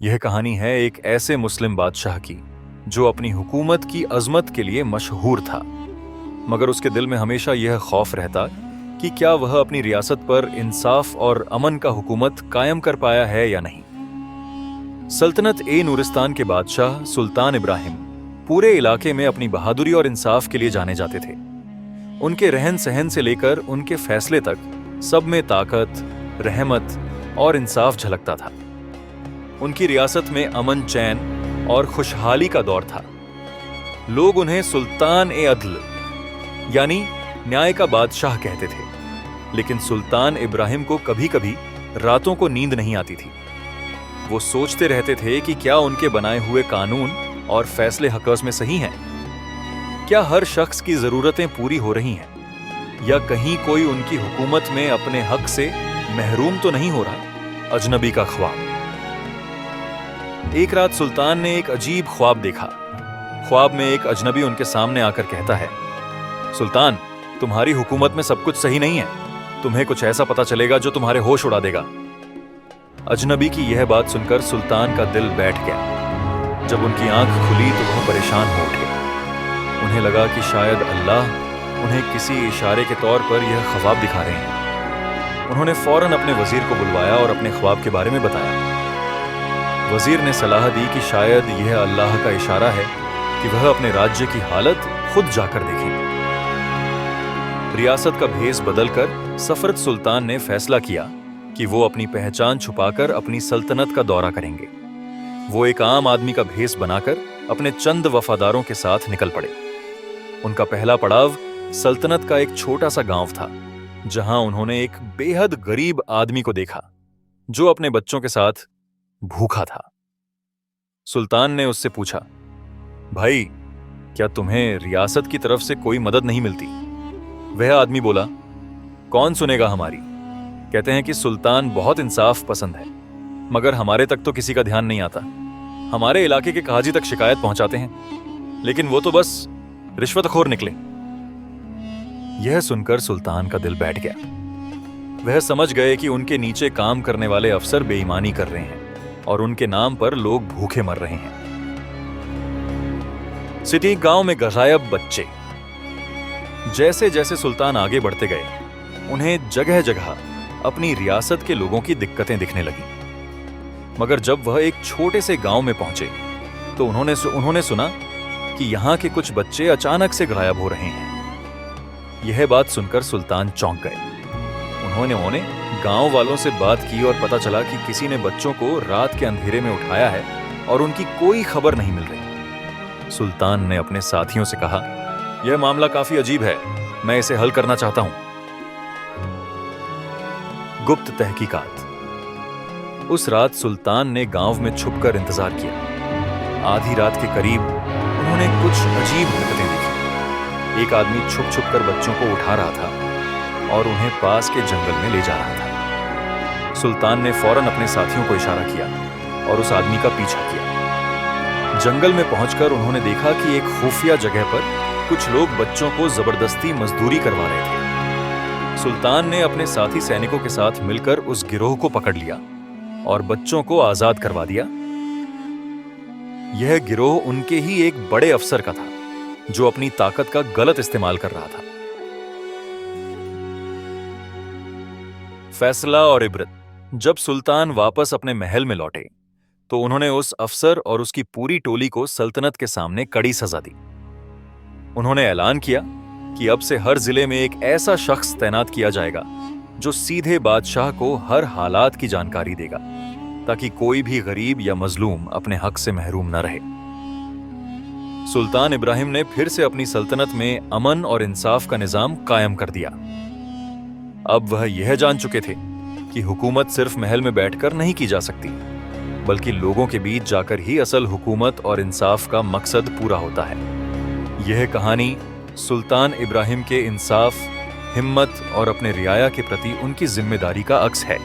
यह कहानी है एक ऐसे मुस्लिम बादशाह की जो अपनी हुकूमत की अजमत के लिए मशहूर था, मगर उसके दिल में हमेशा यह खौफ रहता कि क्या वह अपनी रियासत पर इंसाफ और अमन का हुकूमत कायम कर पाया है या नहीं। सल्तनत ए नूरिस्तान के बादशाह सुल्तान इब्राहिम पूरे इलाके में अपनी बहादुरी और इंसाफ के लिए जाने जाते थे। उनके रहन सहन से लेकर उनके फैसले तक सब में ताकत, रहमत और इंसाफ झलकता था। उनकी रियासत में अमन, चैन और खुशहाली का दौर था। लोग उन्हें सुल्तान ए अदल यानी न्याय का बादशाह कहते थे, लेकिन सुल्तान इब्राहिम को कभी कभी रातों को नींद नहीं आती थी। वो सोचते रहते थे कि क्या उनके बनाए हुए कानून और फैसले हक़ में सही हैं? क्या हर शख्स की जरूरतें पूरी हो रही हैं? या कहीं कोई उनकी हुकूमत में अपने हक से महरूम तो नहीं हो रहा? अजनबी का ख्वाब। एक रात सुल्तान ने एक अजीब ख्वाब देखा। ख्वाब में एक अजनबी उनके सामने आकर कहता है, सुल्तान, तुम्हारी हुकूमत में सब कुछ सही नहीं है। तुम्हें कुछ ऐसा पता चलेगा जो तुम्हारे होश उड़ा देगा। अजनबी की यह बात सुनकर सुल्तान का दिल बैठ गया। जब उनकी आंख खुली तो वह परेशान हो उठे। उन्हें लगा कि शायद अल्लाह उन्हें किसी इशारे के तौर पर यह ख्वाब दिखा रहे हैं। उन्होंने फौरन अपने वजीर को बुलवाया और अपने ख्वाब के बारे में बताया। वजीर ने सलाह दी कि शायद यह अल्लाह का इशारा है कि वह अपने राज्य की हालत खुद जाकर देखें। रियासत का भेस बदलकर सफरत सुल्तान ने फैसला किया कि वो अपनी पहचान छुपाकर अपनी सल्तनत का दौरा करेंगे। वो एक आम आदमी का भेस बनाकर अपने चंद वफादारों के साथ निकल पड़े। उनका पहला पड़ाव सल्तनत का एक छोटा सा गांव था, जहां उन्होंने एक बेहद गरीब आदमी को देखा जो अपने बच्चों के साथ भूखा था। सुल्तान ने उससे पूछा, भाई, क्या तुम्हें रियासत की तरफ से कोई मदद नहीं मिलती? वह आदमी बोला, कौन सुनेगा हमारी। कहते हैं कि सुल्तान बहुत इंसाफ पसंद है, मगर हमारे तक तो किसी का ध्यान नहीं आता। हमारे इलाके के काजी तक शिकायत पहुंचाते हैं, लेकिन वो तो बस रिश्वतखोर निकले। यह सुनकर सुल्तान का दिल बैठ गया। वह समझ गए कि उनके नीचे काम करने वाले अफसर बेईमानी कर रहे हैं और उनके नाम पर लोग भूखे मर रहे हैं। सिटी गांव में गायब बच्चे। जैसे जैसे सुल्तान आगे बढ़ते गए, उन्हें जगह जगह अपनी रियासत के लोगों की दिक्कतें दिखने लगी। मगर जब वह एक छोटे से गांव में पहुंचे तो उन्होंने सुना कि यहां के कुछ बच्चे अचानक से गायब हो रहे हैं। यह बात सुनकर सुल्तान चौंक गए। उन्होंने गांव वालों से बात की और पता चला कि किसी ने बच्चों को रात के अंधेरे में उठाया है और उनकी कोई खबर नहीं मिल रही। सुल्तान ने अपने साथियों से कहा, यह मामला काफी अजीब है, मैं इसे हल करना चाहता हूं। गुप्त तहकीकात। उस रात सुल्तान ने गांव में छुपकर इंतजार किया। आधी रात के करीब उन्होंने कुछ अजीब हरकतें देखी। एक आदमी छुप छुप कर बच्चों को उठा रहा था और उन्हें पास के जंगल में ले जा रहा था। सुल्तान ने फौरन अपने साथियों को इशारा किया और उस आदमी का पीछा किया। जंगल में पहुंचकर उन्होंने देखा कि एक खुफिया जगह पर कुछ लोग बच्चों को जबरदस्ती मजदूरी करवा रहे थे। सुल्तान ने अपने साथी सैनिकों के साथ मिलकर उस गिरोह को पकड़ लिया और बच्चों को आजाद करवा दिया। यह गिरोह उनके ही एक बड़े अफसर का था जो अपनी ताकत का गलत इस्तेमाल कर रहा था। फैसला और इबरत। जब सुल्तान वापस अपने महल में लौटे तो उन्होंने उस अफसर और उसकी पूरी टोली को सल्तनत के सामने कड़ी सजा दी। उन्होंने ऐलान किया कि अब से हर जिले में एक ऐसा शख्स तैनात किया जाएगा जो सीधे बादशाह को हर हालात की जानकारी देगा, ताकि कोई भी गरीब या मजलूम अपने हक से महरूम न रहे। सुल्तान इब्राहिम ने फिर से अपनी सल्तनत में अमन और इंसाफ का निजाम कायम कर दिया। अब वह यह जान चुके थे कि हुकूमत सिर्फ महल में बैठकर नहीं की जा सकती, बल्कि लोगों के बीच जाकर ही असल हुकूमत और इंसाफ का मकसद पूरा होता है। यह कहानी सुल्तान इब्राहिम के इंसाफ, हिम्मत और अपने रियाया के प्रति उनकी जिम्मेदारी का अक्स है।